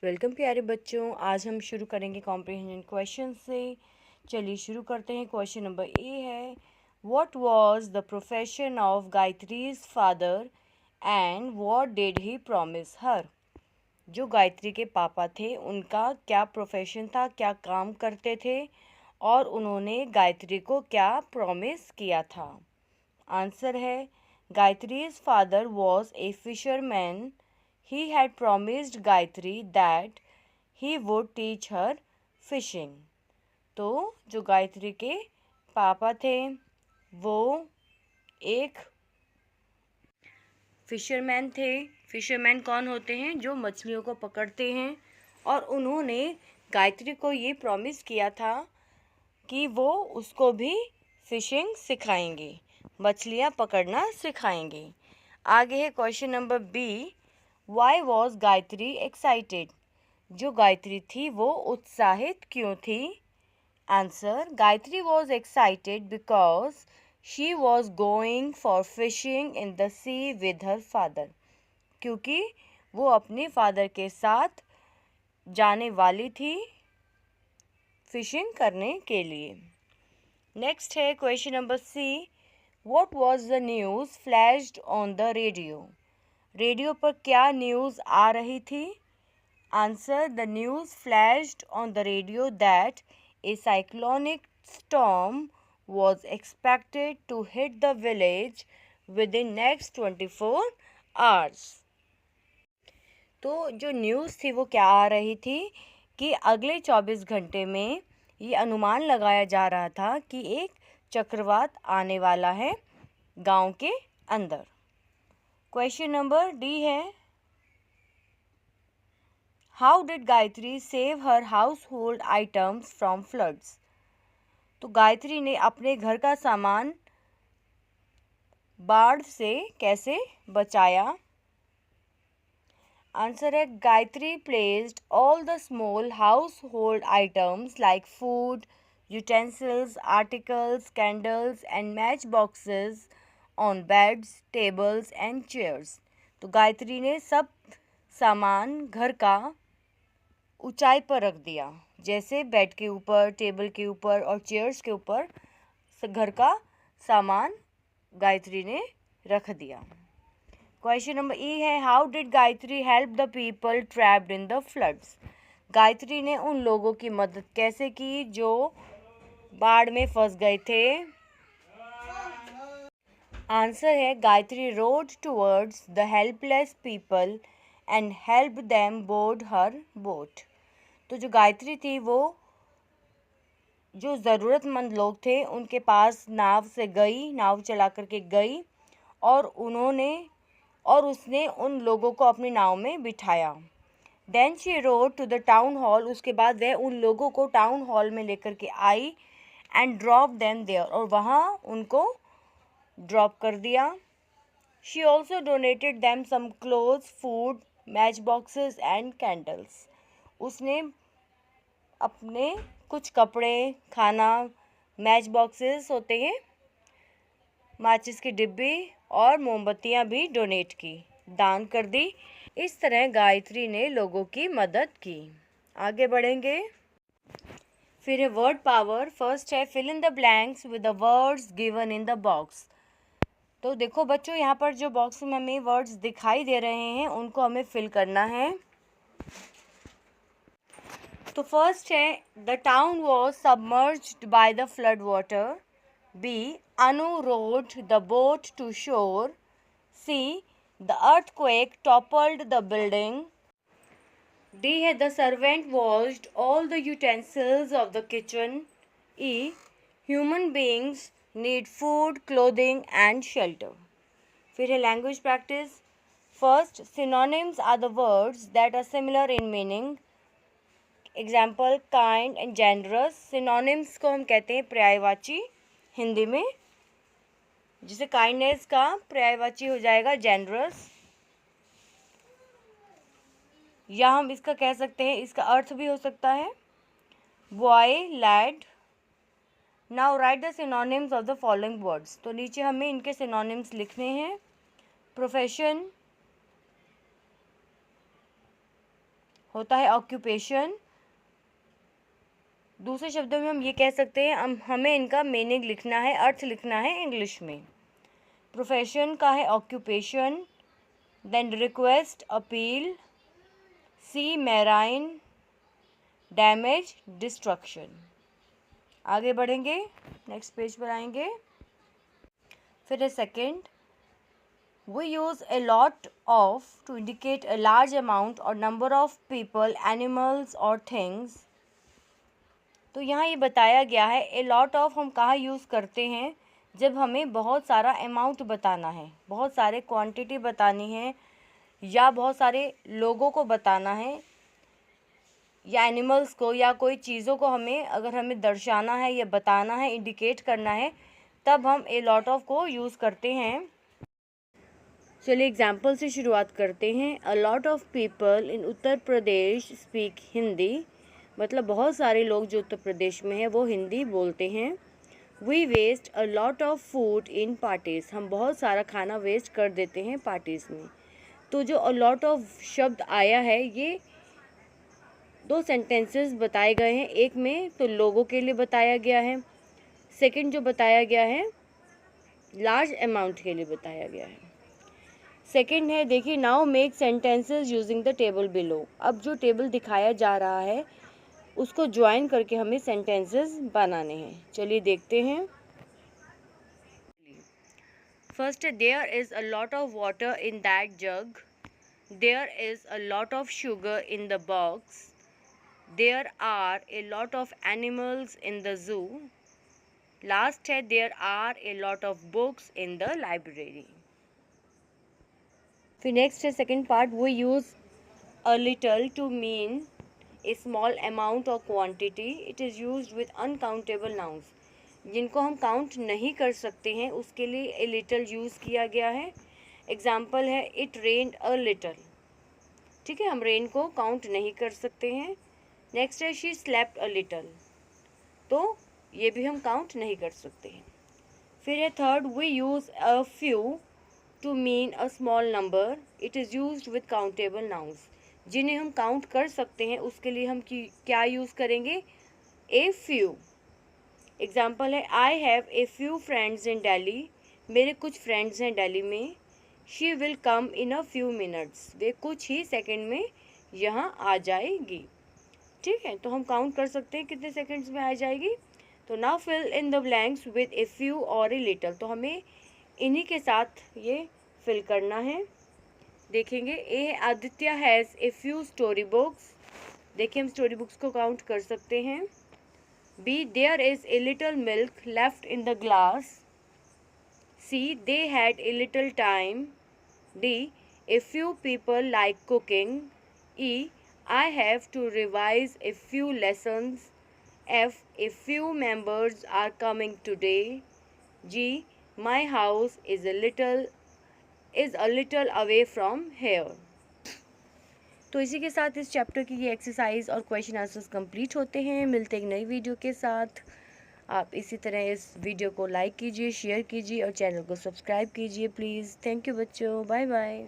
Welcome प्यारे बच्चों। आज हम शुरू करेंगे कॉम्प्रिहेंशन क्वेश्चन से। चलिए शुरू करते हैं। क्वेश्चन नंबर ए है, what was the profession of Gayatri's father and what did he promise her. जो गायत्री के पापा थे उनका क्या प्रोफेशन था, क्या काम करते थे और उन्होंने गायत्री को क्या प्रॉमिस किया था। आंसर है, Gayatri's father was a fisherman. He had promised Gayatri that he would teach her fishing. तो जो गायत्री के पापा थे वो एक फिशरमैन थे। फिशरमैन कौन होते हैं? जो मछलियों को पकड़ते हैं। और उन्होंने गायत्री को ये प्रॉमिस किया था कि वो उसको भी फिशिंग सिखाएंगे, मछलियाँ पकड़ना सिखाएंगे। आगे है question number B, why was Gayatri excited. जो गायत्री थी वो उत्साहित क्यों थी? Answer, Gayatri was excited because she was going for fishing in the sea with her father. क्योंकि वो अपने फादर के साथ जाने वाली थी फिशिंग करने के लिए। नेक्स्ट है question number C, what was the news flashed on the radio. Radio पर क्या न्यूज़ आ रही थी? Answer, the news flashed on the radio that a cyclonic storm was expected to hit the village within next 24 hours. तो जो news थी वो क्या आ रही थी कि अगले 24 घंटे में ये अनुमान लगाया जा रहा था कि एक चक्रवात आने वाला है गांव के अंदर। क्वेश्चन नंबर डी है, how did Gayatri save her house hold items from floods. तो गायत्री ने अपने घर का सामान बाढ़ से कैसे बचाया? आंसर है, Gayatri placed all the small house hold items like food, utensils, articles, candles and match boxes on beds, tables and chairs. तो गायत्री ने सब सामान घर का ऊंचाई पर रख दिया, जैसे बेड के ऊपर, टेबल के ऊपर और चेयर्स के ऊपर घर का सामान गायत्री ने रख दिया। क्वेश्चन नंबर ई है, how did Gayatri help the people trapped in the floods. Gayatri ने उन लोगों की मदद कैसे की जो बाढ़ में फंस गए थे? आंसर है, Gayatri road towards the helpless people and help them board her boat. तो जो गायत्री थी वो जो ज़रूरतमंद लोग थे उनके पास नाव से गई, नाव चला करके गई और उसने उन लोगों को अपनी नाव में बिठाया। Then she rowed to the town hall. उसके बाद वह उन लोगों को टाउन हॉल में लेकर के आई एंड ड्रॉप देम देयर, और वहाँ उनको ड्रॉप कर दिया। She also donated them some clothes, food, match boxes and candles. उसने अपने कुछ कपड़े, खाना, मैच बॉक्सेस होते हैं, माचिस की डिब्बी और मोमबत्तियां भी डोनेट की, दान कर दी। इस तरह गायत्री ने लोगों की मदद की। आगे बढ़ेंगे। फिर है वर्ड पावर। फर्स्ट है, fill in the blanks with the words given in the box. तो देखो बच्चों, यहाँ पर जो बॉक्स में हमें वर्ड्स दिखाई दे रहे हैं उनको हमें फिल करना है। तो फर्स्ट है, the town was submerged by the flood water. B. Anu rowed the boat to shore. C. The earthquake toppled the building. D. The servant washed all the utensils of the kitchen. E. Human beings need food, clothing and shelter. फिर है language practice. First, synonyms are the words that are similar in meaning. Example, kind and generous. Synonyms को हम कहते हैं पर्यायवाची हिंदी में, जिसे kindness का पर्यायवाची हो जाएगा जेनरस, या हम इसका कह सकते हैं, इसका अर्थ भी हो सकता है boy, lad. Now write the synonyms of the following words. तो नीचे हमें इनके सिनोनिम्स लिखने हैं। प्रोफेशन, होता है ऑक्यूपेशन। दूसरे शब्दों में हम ये कह सकते हैं हमें इनका मीनिंग लिखना है, अर्थ लिखना है इंग्लिश में। प्रोफेशन का है ऑक्यूपेशन, देन रिक्वेस्ट, अपील, सी मैराइन, डैमेज, डिस्ट्रक्शन। आगे बढ़ेंगे, नेक्स्ट पेज पर आएंगे। फिर है second, we use a lot of to indicate a large amount or number of people, animals or things। तो यहाँ ये बताया गया है a lot of हम कहाँ यूज़ करते हैं, जब हमें बहुत सारा अमाउंट बताना है, बहुत सारे क्वांटिटी बतानी है, या बहुत सारे लोगों को बताना है, या एनिमल्स को, या कोई चीज़ों को अगर हमें दर्शाना है या बताना है, इंडिकेट करना है, तब हम a lot of को यूज़ करते हैं। चलिए एग्जाम्पल से शुरुआत करते हैं। अ lot of people in Uttar Pradesh speak Hindi, मतलब बहुत सारे लोग जो उत्तर प्रदेश में हैं वो हिंदी बोलते हैं। We waste a lot of food in parties, हम बहुत सारा खाना वेस्ट कर देते हैं पार्टीज़ में। तो जो अ लॉट ऑफ शब्द आया है, ये दो सेंटेंसेस बताए गए हैं। एक में तो लोगों के लिए बताया गया है, सेकंड जो बताया गया है लार्ज अमाउंट के लिए बताया गया है। सेकेंड है, देखिए, now make sentences using the table below. अब जो टेबल दिखाया जा रहा है उसको ज्वाइन करके हमें सेंटेंसेस बनाने हैं। चलिए देखते हैं। फर्स्ट है, there is a lot of water in that jug, there is a lot of sugar in the box, there are a lot of animals in the zoo. Last है, there are a lot of books in the library. फिर next है second part, वो use a little to mean a small amount और quantity. It is used with uncountable nouns, जिनको हम count नहीं कर सकते हैं उसके लिए ए लिटल यूज़ किया गया है। एग्जाम्पल है, इट रेन्ड अ लिटल। ठीक है, हम रेन को काउंट नहीं कर सकते हैं। नेक्स्ट है, शी स्लेप्ट अ लिटल, तो ये भी हम काउंट नहीं कर सकते हैं। फिर है third, we use a few to mean a small number. It is used with countable nouns, जिन्हें हम काउंट कर सकते हैं उसके लिए हम क्या यूज़ करेंगे, ए फ्यू। एग्जाम्पल है, I have a few friends in Delhi, मेरे कुछ फ्रेंड्स हैं दिल्ली में। She will come in a few minutes, वे कुछ ही सेकेंड में यहाँ आ जाएगी। ठीक है, तो हम काउंट कर सकते हैं कितने सेकेंड्स में आ जाएगी। तो now fill in the blanks with a few और ए लिटल, तो हमें इन्हीं के साथ ये फिल करना है। देखेंगे, A Aditya has a few story books, देखिए हम स्टोरी बुक्स को काउंट कर सकते हैं। B, there is a little milk left in the glass. C, they had a little time. D, a few people like cooking. E, I have to revise a few lessons. F, a few members are coming today. G, my house is a little away from here। तो इसी के साथ इस chapter की ये exercise और question answers complete होते हैं। मिलते हैं एक नई वीडियो के साथ। आप इसी तरह इस वीडियो को लाइक कीजिए, शेयर कीजिए और चैनल को सब्सक्राइब कीजिए प्लीज़। थैंक यू बच्चों, बाय बाय।